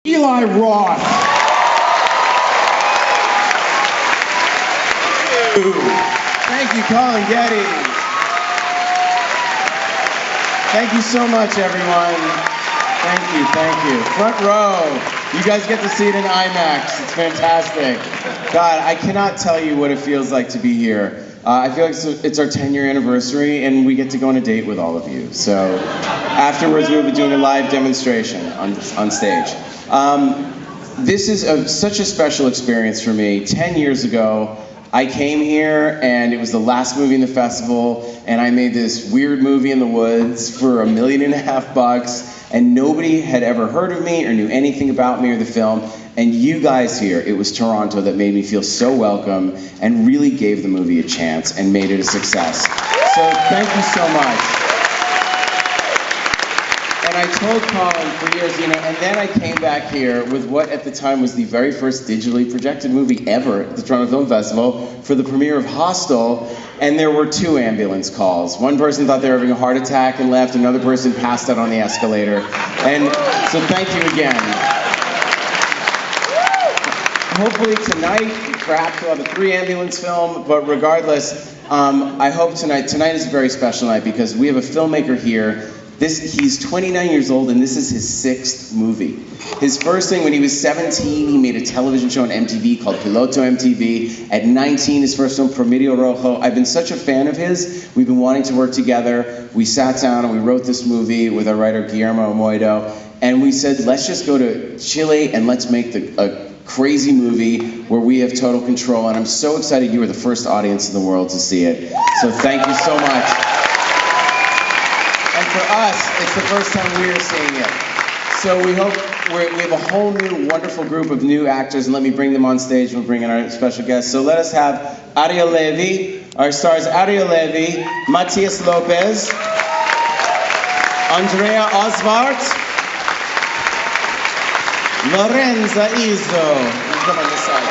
Eli Roth. Thank you, Colin Getty. Thank you so much, everyone. Thank you. Front row. You guys get to see it in IMAX. It's fantastic. God, I cannot tell you what it feels like to be here. I feel like it's our 10-year anniversary, and we get to go on a date with all of you. So afterwards, we'll be doing a live demonstration on stage. This is such a special experience for me. 10 years ago, I came here, and it was the last movie in the festival, and I made this weird movie in the woods for $1.5 million, and nobody had ever heard of me or knew anything about me or the film. And you guys here, it was Toronto that made me feel so welcome and really gave the movie a chance and made it a success. So thank you so much. And I told Colin for years, and then I came back here with what at the time was the very first digitally projected movie ever at the Toronto Film Festival for the premiere of Hostel, and there were 2 ambulance calls. One person thought they were having a heart attack and left, another person passed out on the escalator. And so thank you again. Hopefully tonight, perhaps we'll have a 3-ambulance film, but regardless, I hope tonight is a very special night because we have a filmmaker here. He's 29 years old, and this is his 6th movie. His first thing, when he was 17, he made a television show on MTV called Piloto MTV. At 19, his first film, Promedio Rojo. I've been such a fan of his. We've been wanting to work together. We sat down and we wrote this movie with our writer, Guillermo Amoido, and we said, let's just go to Chile and let's make a crazy movie where we have total control. And I'm so excited you were the first audience in the world to see it. So thank you so much. And for us, it's the first time we are seeing it. So we hope we have a whole new wonderful group of new actors, and let me bring them on stage. We'll bring in our special guests. So let us have Ariel Levy. Our stars Ariel Levy, Mateus Lopez, Andrea Osvairt, Lorenza Izzo. Come on this side.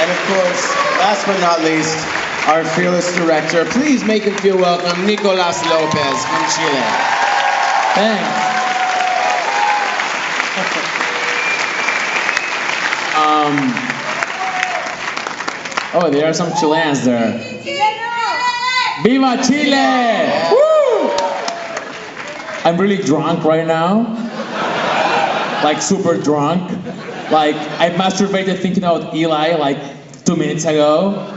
And of course, last but not least, our fearless director. Please make him feel welcome, Nicholas Lopez from Chile. Thanks. Oh, there are some Chileans there. Viva Chile! Yeah. Woo! I'm really drunk right now. Like super drunk. Like I masturbated thinking about Eli like 2 minutes ago.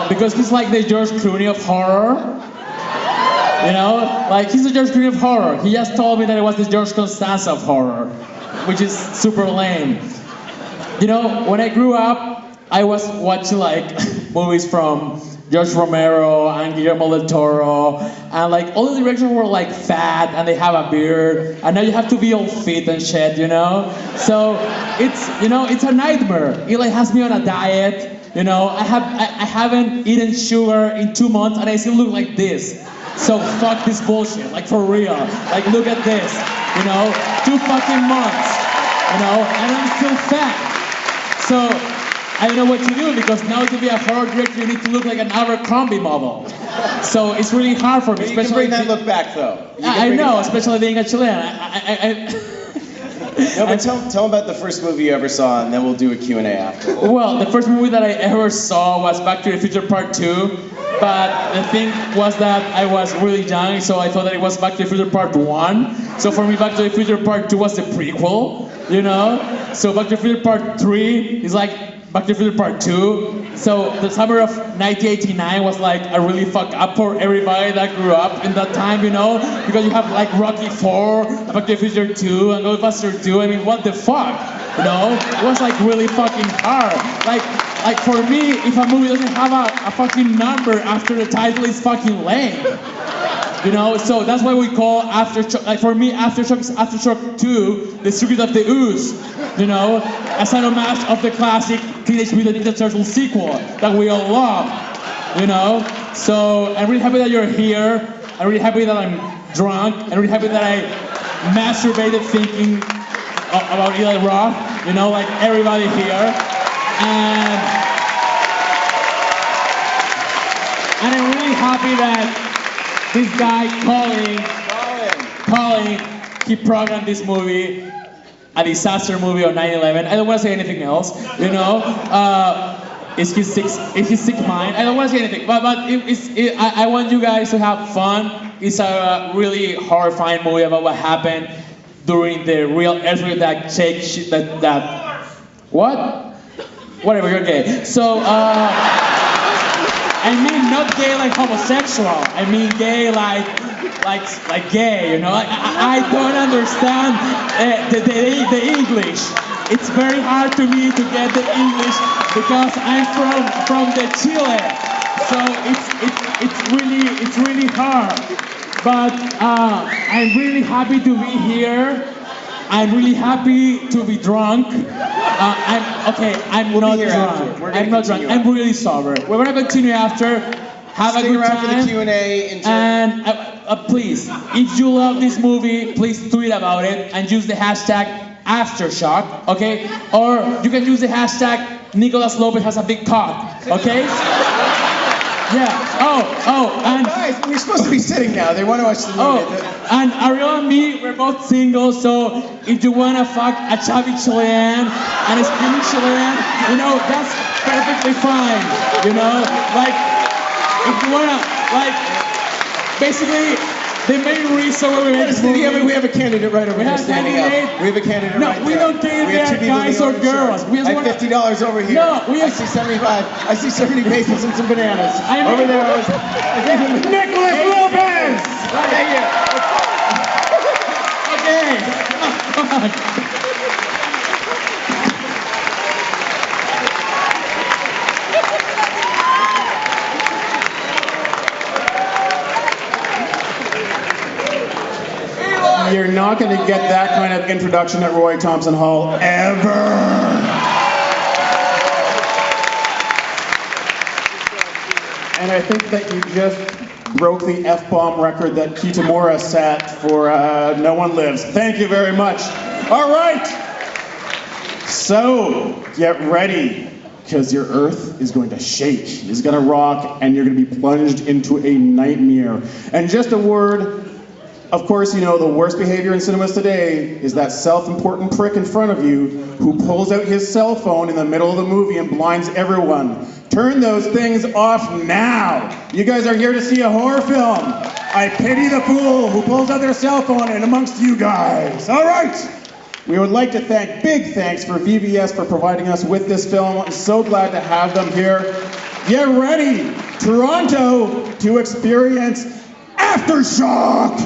Because he's like the George Clooney of horror. Like he's the George Clooney of horror. He just told me that it was the George Costanza of horror, which is super lame. When I grew up, I was watching like movies from George Romero and Guillermo del Toro, and like all the directors were like fat and they have a beard, and now you have to be all fit and shit, So it's a nightmare. Eli has me on a diet. I haven't eaten sugar in 2 months and I still look like this. So fuck this bullshit, like for real. Like look at this, 2 fucking months, and I'm still fat. So I don't know what to do because now to be a horror director you need to look like an Abercrombie model. So it's really hard for me. You can bring that look back though. I know, especially being a Chilean. No, but tell them about the first movie you ever saw, and then we'll do a Q&A after. Well, the first movie that I ever saw was Back to the Future Part 2, but the thing was that I was really young, so I thought that it was Back to the Future Part 1. So for me, Back to the Future Part 2 was the prequel, So Back to the Future Part 3 is like Back to the Future Part 2. So the summer of 1989 was like a really fuck up for everybody that grew up in that time, because you have like Rocky 4, Back to the Future 2, and Ghostbusters 2. I mean, what the fuck, It was like really fucking hard. Like for me, if a movie doesn't have a fucking number after the title, it's fucking lame. So that's why we call Aftershock, like for me, Aftershock is Aftershock 2, The Secret of the Ooze, as an homage of the classic Teenage Mutant Ninja Turtles sequel that we all love, So I'm really happy that you're here. I'm really happy that I'm drunk. I'm really happy that I masturbated thinking about Eli Roth, like everybody here. And I'm really happy that this guy, Colin, Colin, he programmed this movie, a disaster movie on 9/11. I don't want to say anything else, you know. It's his sick mind. I don't want to say anything, but I want you guys to have fun. It's a really horrifying movie about what happened during the real earthquake that what? Whatever, you're gay. So, I mean not gay like homosexual. I mean gay like gay, you know? I don't understand the English. It's very hard to me to get the English because I'm from the Chile. So it's really hard. But I'm really happy to be here. I'm really happy to be drunk. I'm not drunk. I'm not drunk. I'm really sober. We're gonna continue after. Have a good time. Stick around for the Q&A. Enjoy. And please, if you love this movie, please tweet about it and use the hashtag Aftershock, okay? Or you can use the hashtag Nicholas Lopez has a big cock, okay? Yeah. And guys, we're supposed to be sitting now. They want to watch the movie. And Ariel and me, we're both single, so if you wanna fuck a chubby Chilean and a skinny Chilean, you know, that's perfectly fine. You know, like if you wanna, like, basically the main reason why we made this movie. We have a candidate right over here standing up. We have a candidate right there. No, we don't care if they're guys or girls. I have $50 over here. No, I see 75. I see 70 pesos and some bananas. Over there. Nicholas Lopez! Right here. Okay. Come on. You're not going to get that kind of introduction at Roy Thompson Hall ever. And I think that you just broke the F-bomb record that Kitamura set for No One Lives. Thank you very much. All right. So, get ready, because your earth is going to shake, it's going to rock, and you're going to be plunged into a nightmare. And just a word, of course, you know, the worst behavior in cinemas today is that self-important prick in front of you who pulls out his cell phone in the middle of the movie and blinds everyone. Turn those things off now. You guys are here to see a horror film. I pity the fool who pulls out their cell phone in amongst you guys. All right. We would like to thank, big thanks for VBS for providing us with this film. I'm so glad to have them here. Get ready, Toronto, to experience Aftershock!